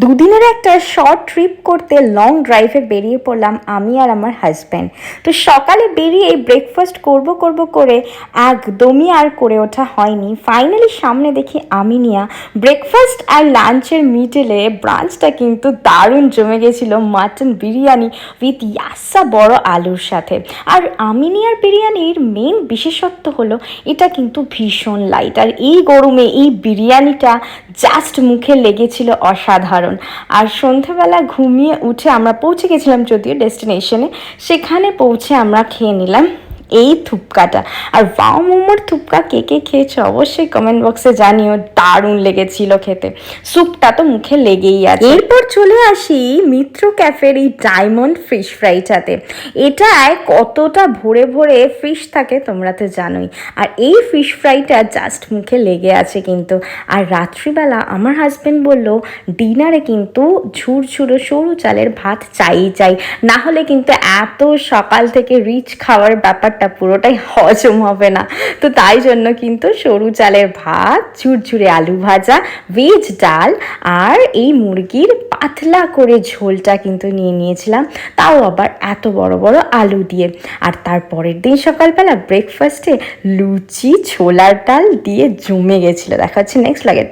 দুদিনের একটা short trip করতে লং ড্রাইভে বেরিয়ে পড়লাম আমি আর আমার হাজব্যান্ড। তো সকালে বেরিয়ে ব্রেকফাস্ট করব করে একদমই আর করে ওঠা হয়নি। ফাইনালি সামনে দেখি আমিনিয়া। ব্রেকফাস্ট আর লাঞ্চের মিডলে ব্রাঞ্চটা কিন্তু দারুণ জমে গেছিলো, মাটন বিরিয়ানি উইথ ইয়াসা বড় আলুর সাথে। আর আমিনিয়ার বিরিয়ানির মেন বিশেষত্ব হলো এটা কিন্তু ভীষণ লাইট, আর এই গরমে এই বিরিয়ানিটা জাস্ট মুখে লেগেছিল অসাধারণ। আর সন্ধ্যাবেলা ঘুমিয়ে উঠে আমরা পৌঁছে গেছিলাম যদিও ডেস্টিনেশনে, সেখানে পৌঁছে আমরা খেয়ে নিলাম এই থুপকাটা। আর ওয়াও মোমোর থুপকা কে কে খেয়েছে অবশ্যই কমেন্ট বক্সে জানিও, দারুণ লেগেছিল খেতে। স্যুপটা তো মুখে লেগেই আছে। এরপর চলে আসি মিত্র ক্যাফের এই ডায়মন্ড ফিশ ফ্রাইটাতে। এটায় কতটা ভরে ভরে ফিশ থাকে তোমরা তো জানোই, আর এই ফিশ ফ্রাইটা জাস্ট মুখে লেগে আছে কিন্তু। আর রাত্রিবেলা আমার হাজব্যান্ড বলল ডিনারে কিন্তু ঝুরঝুরো সরু চালের ভাত চাই, না হলে কিন্তু এত সকাল থেকে রিচ খাওয়ার ব্যাপারটা পুরোটাই হজম হবে না। তো তাই জন্য কিন্তু সরু চালের ভাত, ঝুরঝুরে আলু ভাজা, ভেজ ডাল আর এই মুরগির পাতলা করে ঝোলটা কিন্তু নিয়ে নিয়েছিলাম, তাও আবার এত বড় বড় আলু দিয়ে। আর তারপরের দিন সকালবেলা ব্রেকফাস্টে লুচি ছোলার ডাল দিয়ে জমে গেছিলো। দেখা হচ্ছে নেক্সট লাগেটা।